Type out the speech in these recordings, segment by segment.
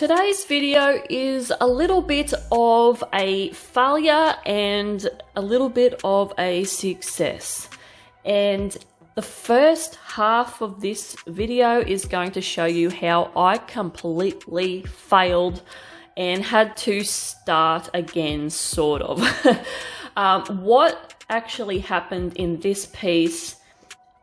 Today's video is a little bit of a failure and a little bit of a success. And the first half of this video is going to show you how I completely failed and had to start again, sort of. What actually happened in this piece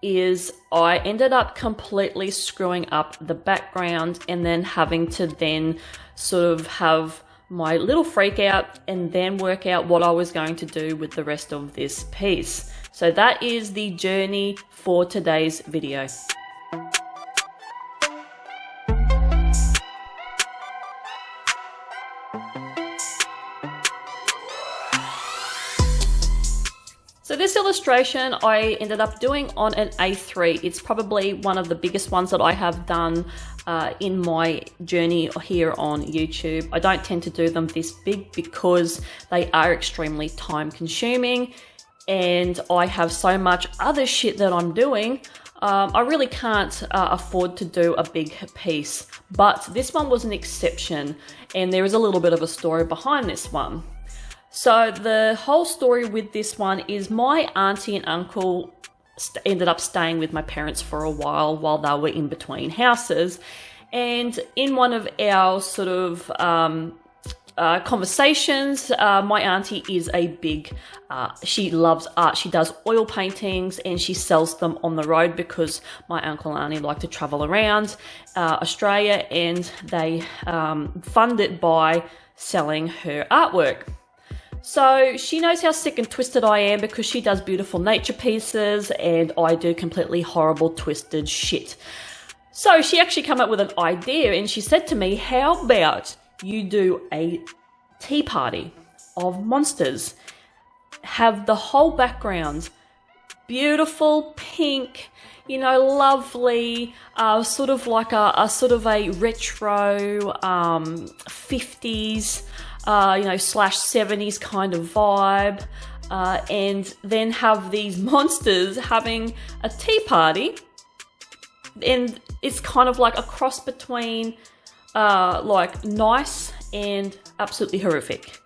is I ended up completely screwing up the background and then having to then sort of have my little freak out and then work out what I was going to do with the rest of this piece. So that is the journey for today's video. So this illustration I ended up doing on an A3. It's probably one of the biggest ones that I have done in my journey here on YouTube. I don't tend to do them this big because they are extremely time consuming and I have so much other shit that I'm doing. I really can't afford to do a big piece, but this one was an exception and there is a little bit of a story behind this one. So the whole story with this one is my auntie and uncle ended up staying with my parents for a while they were in between houses. And in one of our sort of conversations, my auntie is a big, she loves art. She does oil paintings and she sells them on the road because my uncle and auntie like to travel around Australia and they fund it by selling her artwork. So she knows how sick and twisted I am because she does beautiful nature pieces and I do completely horrible twisted shit. So she actually came up with an idea and she said to me, how about you do a tea party of monsters? Have the whole background beautiful pink, you know, lovely, sort of like a sort of a retro 50s you know, /70s kind of vibe, and then have these monsters having a tea party, and it's kind of like a cross between like nice and absolutely horrific.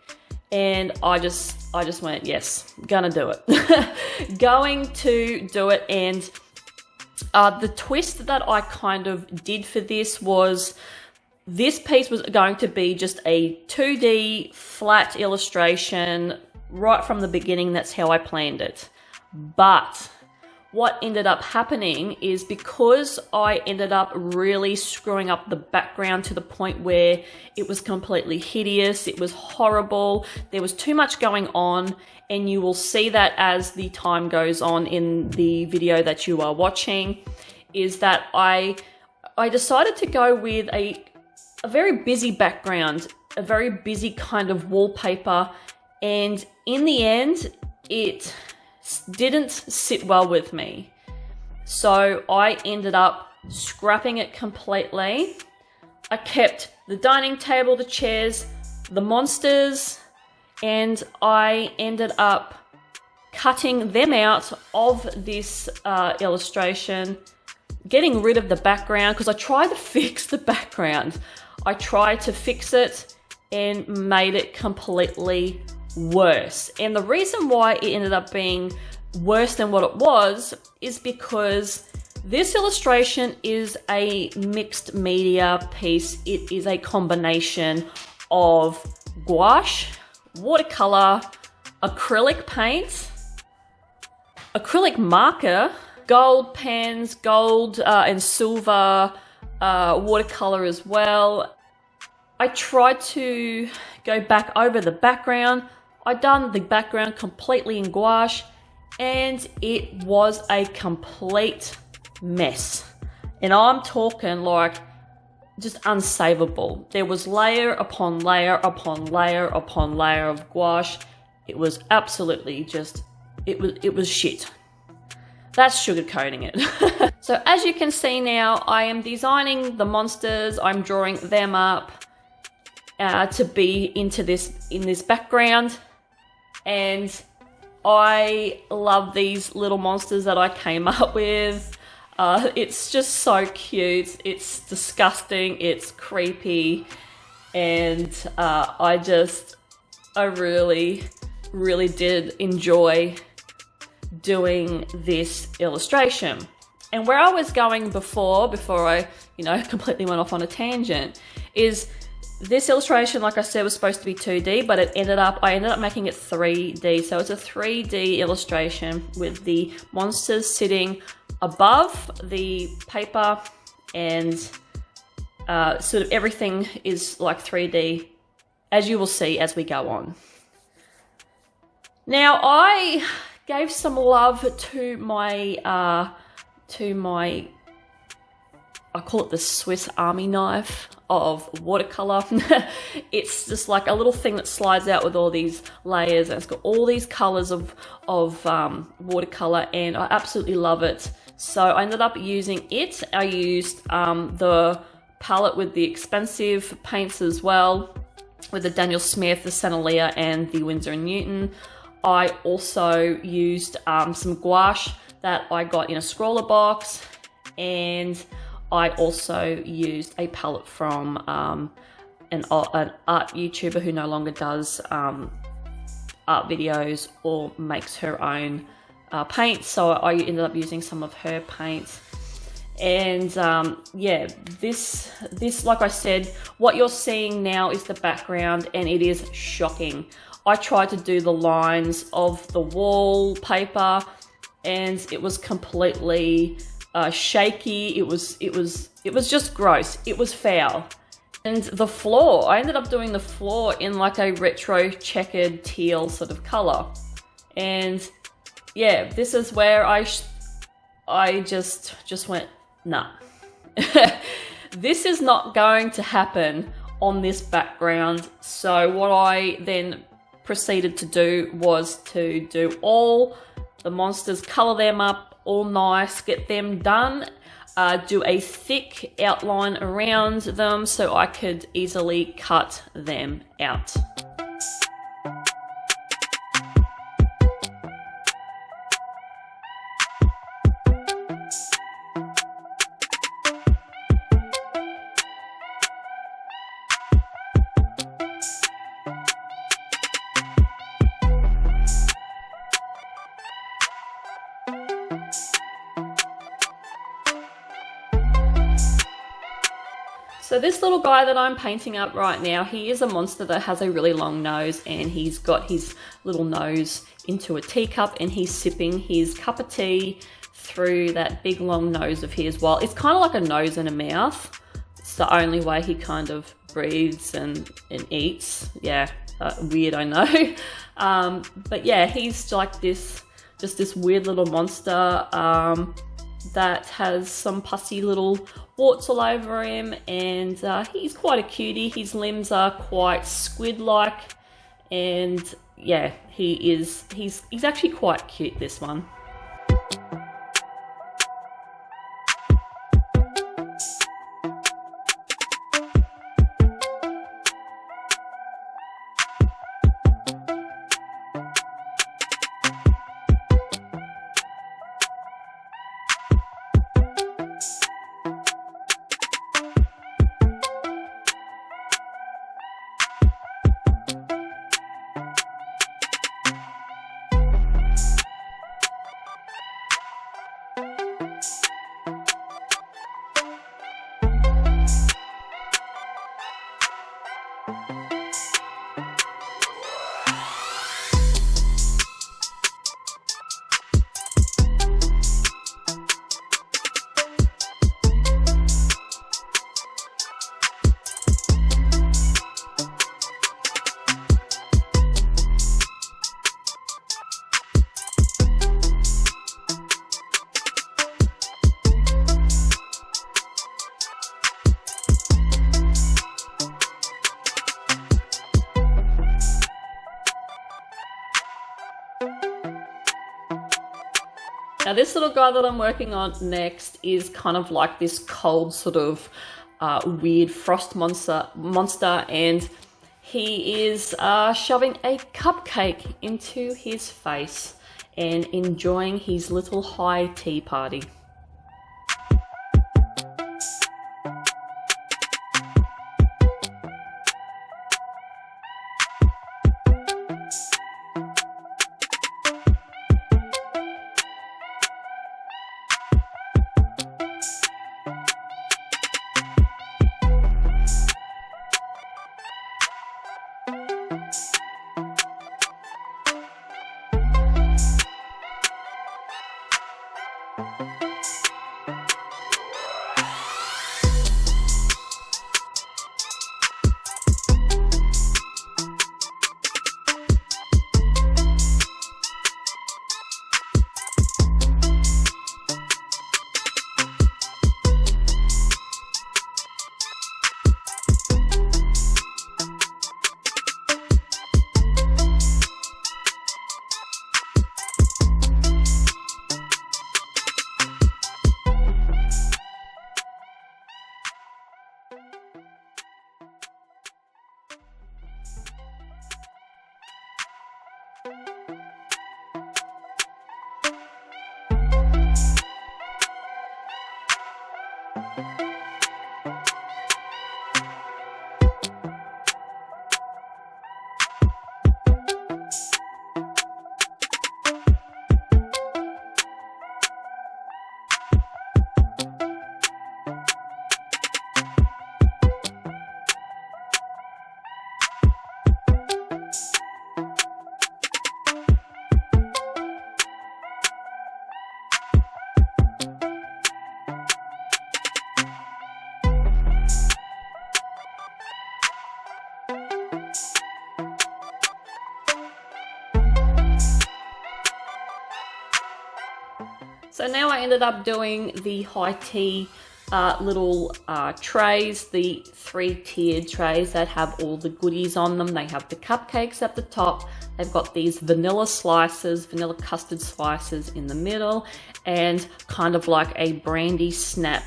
And I just went, yes, gonna do it. Going to do it. And the twist that I kind of did for this was this piece was going to be just a 2D flat illustration right from the beginning. That's how I planned it. But what ended up happening is because I ended up really screwing up the background to the point where it was completely hideous, it was horrible, there was too much going on, and you will see that as the time goes on in the video that you are watching, is that I decided to go with a very busy background, a very busy kind of wallpaper, and in the end, it didn't sit well with me. So I ended up scrapping it completely. I kept the dining table, the chairs, the monsters, and I ended up cutting them out of this illustration, getting rid of the background because I tried to fix the background. I tried to fix it and made it completely worse. And the reason why it ended up being worse than what it was is because this illustration is a mixed media piece. It is a combination of gouache, watercolor, acrylic paint, acrylic marker, gold pens, gold and silver watercolor as well. I tried to go back over the background. I done the background completely in gouache and it was a complete mess. And I'm talking like just unsavable. There was layer upon layer upon layer upon layer of gouache. It was absolutely just, it was shit. That's sugarcoating it. So as you can see now, I am designing the monsters. I'm drawing them up to be in this background. And I love these little monsters that I came up with. It's just so cute. It's disgusting. It's creepy. and I really did enjoy doing this illustration. And where I was going before I, you know, completely went off on a tangent, is this illustration, like I said, was supposed to be 2D, but I ended up making it 3D. So it's a 3D illustration with the monsters sitting above the paper, and sort of everything is like 3D, as you will see as we go on. Now, I gave some love to my, I call it the Swiss Army knife of watercolor. It's just like a little thing that slides out with all these layers, and it's got all these colors of watercolor, and I absolutely love it. So I ended up using it. I used the palette with the expensive paints as well, with the Daniel Smith, the Sennelier, and the Winsor & Newton. I also used some gouache that I got in a Scrawlrbox, and I also used a palette from an art YouTuber who no longer does art videos or makes her own paints, so I ended up using some of her paints. And yeah, this like I said, what you're seeing now is the background, and it is shocking. I tried to do the lines of the wallpaper, and it was completely shaky. It was just gross. It was foul. And the floor, I ended up doing the floor in like a retro checkered teal sort of color. And yeah, this is where I just went, nah. This is not going to happen on this background. So what I then proceeded to do was to do all the monsters, color them up all nice, get them done, do a thick outline around them so I could easily cut them out. So this little guy that I'm painting up right now, he is a monster that has a really long nose, and he's got his little nose into a teacup, and he's sipping his cup of tea through that big long nose of his. Well, it's kind of like a nose and a mouth. It's the only way he kind of breathes and eats. Yeah, weird, I know. But yeah, he's like this, just this weird little monster that has some pussy little warts all over him, and he's quite a cutie. His limbs are quite squid-like, and yeah, he's actually quite cute, this one. Now this little guy that I'm working on next is kind of like this cold sort of weird frost monster, and he is shoving a cupcake into his face and enjoying his little high tea party. So now I ended up doing the high tea little trays, the 3-tiered trays that have all the goodies on them. They have the cupcakes at the top, they've got these vanilla slices, vanilla custard slices in the middle, and kind of like a brandy snap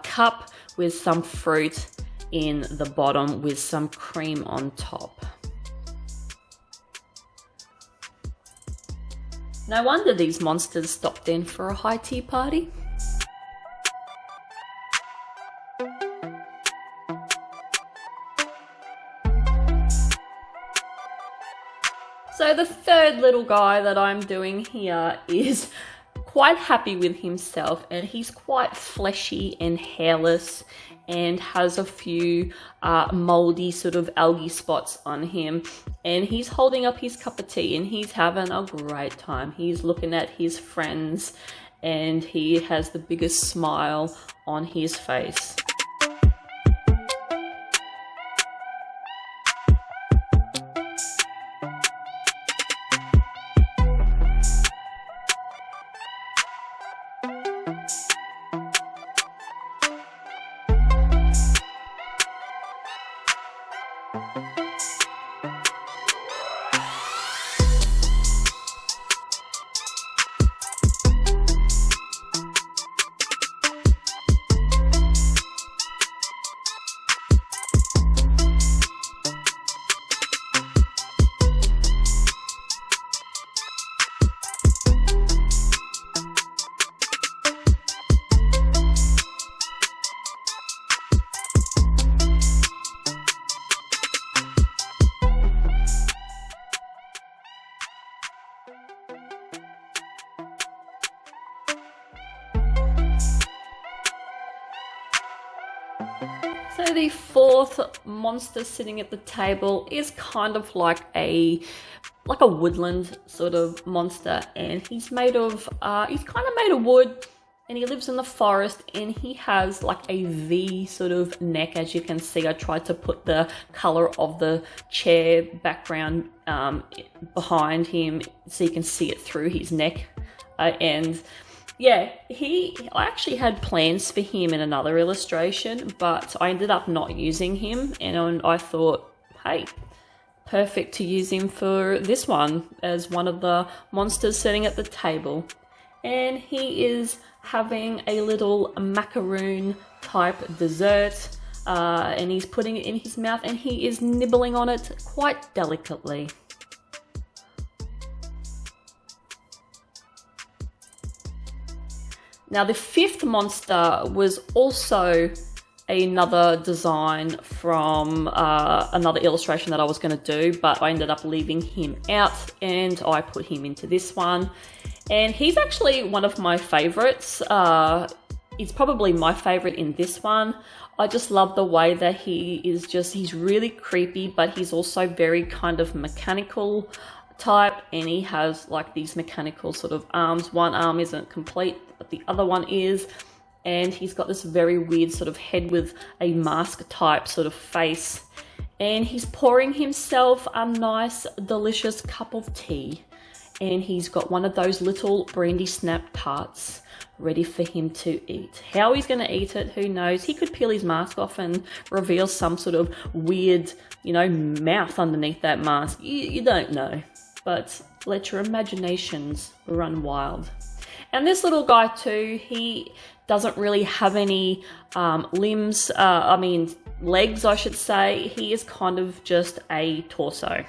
cup with some fruit in the bottom with some cream on top. No wonder these monsters stopped in for a high tea party. So the third little guy that I'm doing here is quite happy with himself, and he's quite fleshy and hairless and has a few moldy sort of algae spots on him, and he's holding up his cup of tea and he's having a great time. He's looking at his friends and he has the biggest smile on his face. So the fourth monster sitting at the table is kind of like a woodland sort of monster, and he's made of he's kind of made of wood, and he lives in the forest, and he has like a V sort of neck. As you can see, I tried to put the color of the chair background behind him so you can see it through his neck, and yeah, I actually had plans for him in another illustration, but I ended up not using him, and I thought, hey, perfect to use him for this one as one of the monsters sitting at the table. And he is having a little macaroon type dessert, and he's putting it in his mouth and he is nibbling on it quite delicately. Now the fifth monster was also another design from another illustration that I was going to do, but I ended up leaving him out and I put him into this one. And he's actually one of my favorites. He's probably my favorite in this one. I just love the way that he's really creepy, but he's also very kind of mechanical type, and he has like these mechanical sort of arms. One arm isn't complete, but the other one is, and he's got this very weird sort of head with a mask type sort of face, and he's pouring himself a nice delicious cup of tea, and he's got one of those little brandy snap tarts ready for him to eat. How he's going to eat it, who knows? He could peel his mask off and reveal some sort of weird, mouth underneath that mask. You don't know, but let your imaginations run wild. And this little guy too, he doesn't really have any legs, I should say. He is kind of just a torso.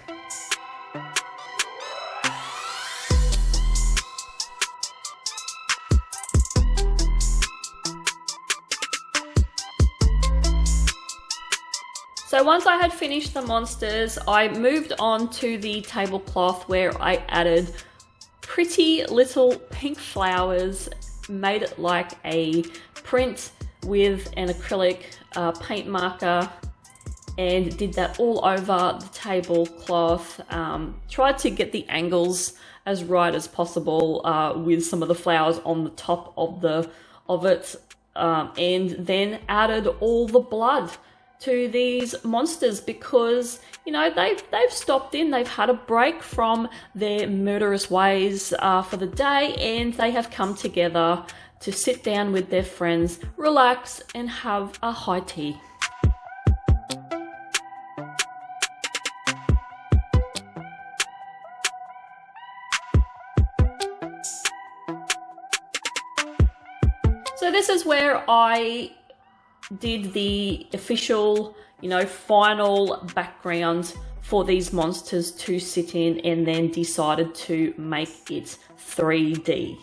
So once I had finished the monsters, I moved on to the tablecloth where I added pretty little pink flowers, made it like a print with an acrylic paint marker, and did that all over the tablecloth. Tried to get the angles as right as possible with some of the flowers on the top of it, and then added all the blood to these monsters because, you know, they've stopped in, they've had a break from their murderous ways for the day, and they have come together to sit down with their friends, relax, and have a high tea. So this is where I did the official, you know, final background for these monsters to sit in, and then decided to make it 3D.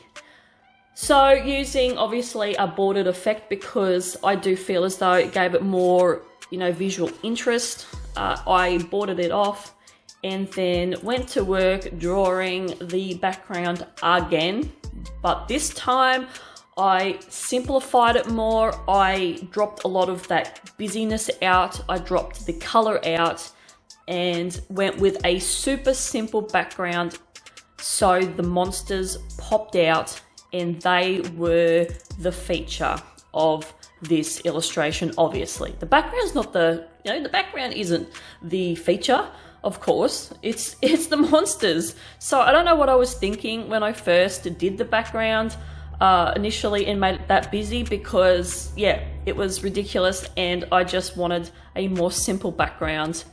So using obviously a bordered effect, because I do feel as though it gave it more, you know, visual interest. I bordered it off and then went to work drawing the background again, but this time I simplified it more. I dropped a lot of that busyness out. I dropped the color out and went with a super simple background so the monsters popped out and they were the feature of this illustration. Obviously the background's not the, you know, the background isn't the feature, of course, it's the monsters. So I don't know what I was thinking when I first did the background initially and made it that busy, because yeah, it was ridiculous and I just wanted a more simple background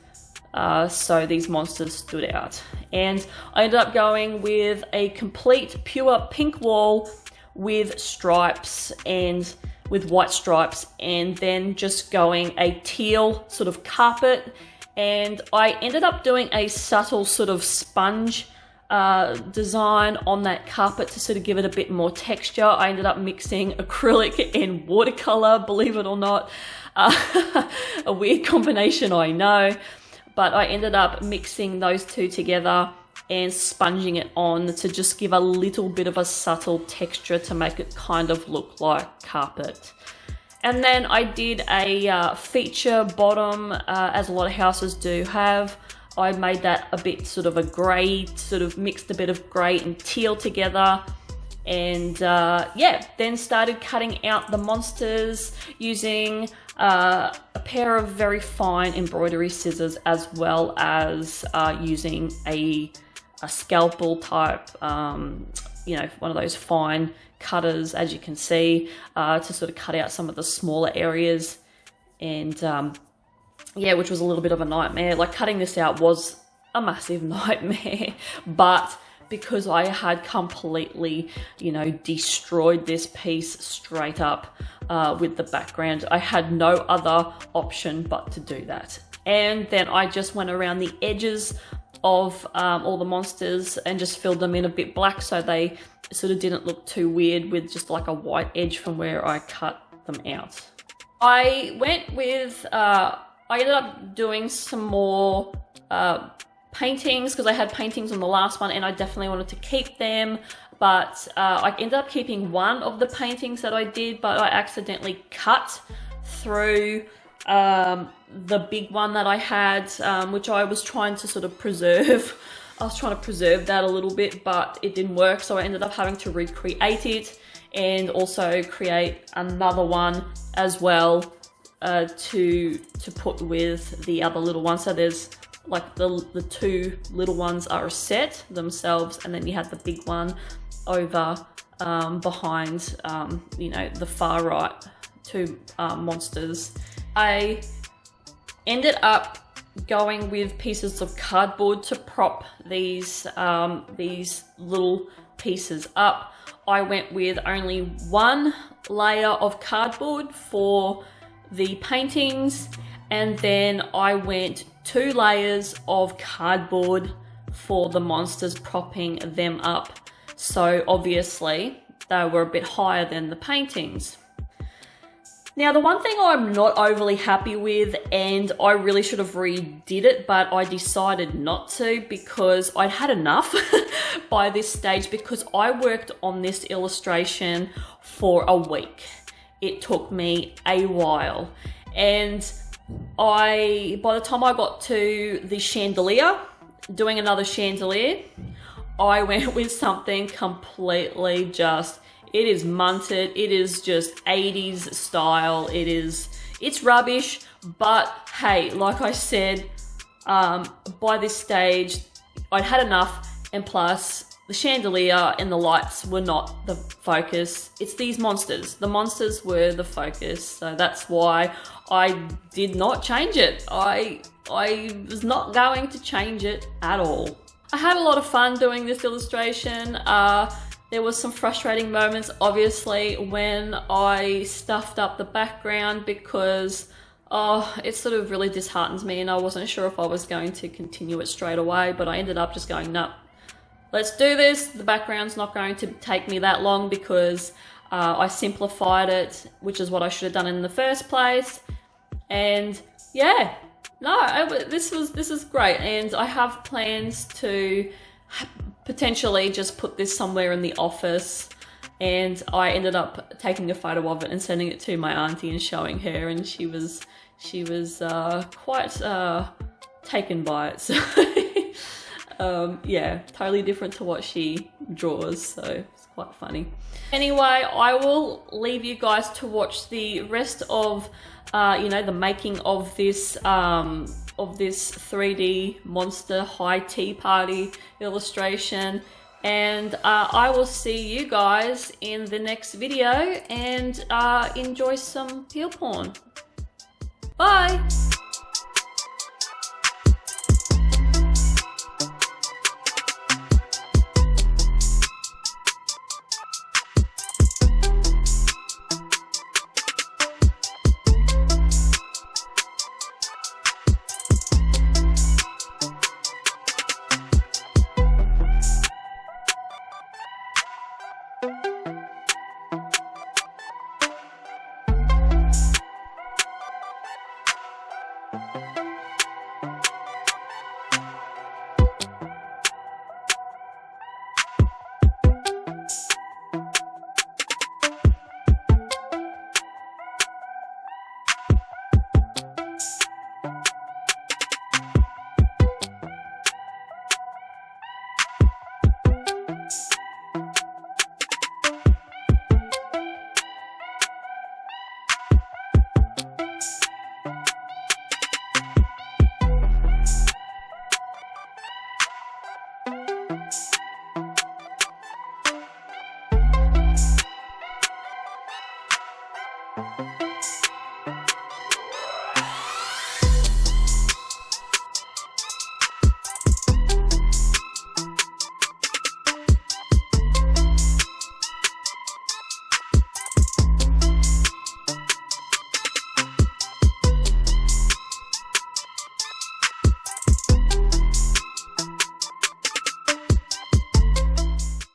so these monsters stood out. And I ended up going with a complete pure pink wall with stripes and with white stripes, and then just going a teal sort of carpet, and I ended up doing a subtle sort of sponge design on that carpet to sort of give it a bit more texture. I ended up mixing acrylic and watercolor, believe it or not. A weird combination, I know, but I ended up mixing those two together and sponging it on to just give a little bit of a subtle texture to make it kind of look like carpet. And then I did a feature bottom, as a lot of houses do have. I made that a bit sort of a grey, sort of mixed a bit of grey and teal together. And yeah, then started cutting out the monsters using a pair of very fine embroidery scissors, as well as using a scalpel type, you know, one of those fine cutters, as you can see, to sort of cut out some of the smaller areas. And yeah, which was a little bit of a nightmare. Like, cutting this out was a massive nightmare, but because I had completely, you know, destroyed this piece straight up with the background, I had no other option but to do that. And then I just went around the edges of all the monsters and just filled them in a bit black so they sort of didn't look too weird with just like a white edge from where I cut them out. I went with, I ended up doing some more paintings, because I had paintings on the last one and I definitely wanted to keep them, but I ended up keeping one of the paintings that I did, but I accidentally cut through the big one that I had, which I was trying to sort of preserve. I was trying to preserve that a little bit, but it didn't work, so I ended up having to recreate it and also create another one as well to put with the other little one. So there's like the two little ones are a set themselves, and then you have the big one over behind, you know, the far right two monsters. I ended up going with pieces of cardboard to prop these little pieces up. I went with only one layer of cardboard for the paintings, and then I went 2 layers of cardboard for the monsters, propping them up. So obviously they were a bit higher than the paintings. Now, the one thing I'm not overly happy with, and I really should have redid it, but I decided not to because I'd had enough by this stage, because I worked on this illustration for a week. It took me a while, and by the time I got to the chandelier, doing another chandelier, I went with something completely just, it is munted, it is just 80s style, it's rubbish, But hey, like I said, by this stage, I'd had enough, and plus the chandelier and the lights were not the focus. It's these monsters. The monsters were the focus, so that's why I did not change it. I was not going to change it at all. I had a lot of fun doing this illustration. There was some frustrating moments, obviously, when I stuffed up the background because it sort of really disheartens me, and I wasn't sure if I was going to continue it straight away, but I ended up just going, no, let's do this. The background's not going to take me that long because I simplified it, which is what I should have done in the first place. And yeah, no, this is great, and I have plans to potentially just put this somewhere in the office. And I ended up taking a photo of it and sending it to my auntie and showing her, and she was quite taken by it. So yeah, totally different to what she draws, so it's quite funny. Anyway, I will leave you guys to watch the rest of you know, the making of this 3D monster high tea party illustration, and I will see you guys in the next video, and enjoy some peel porn. Bye!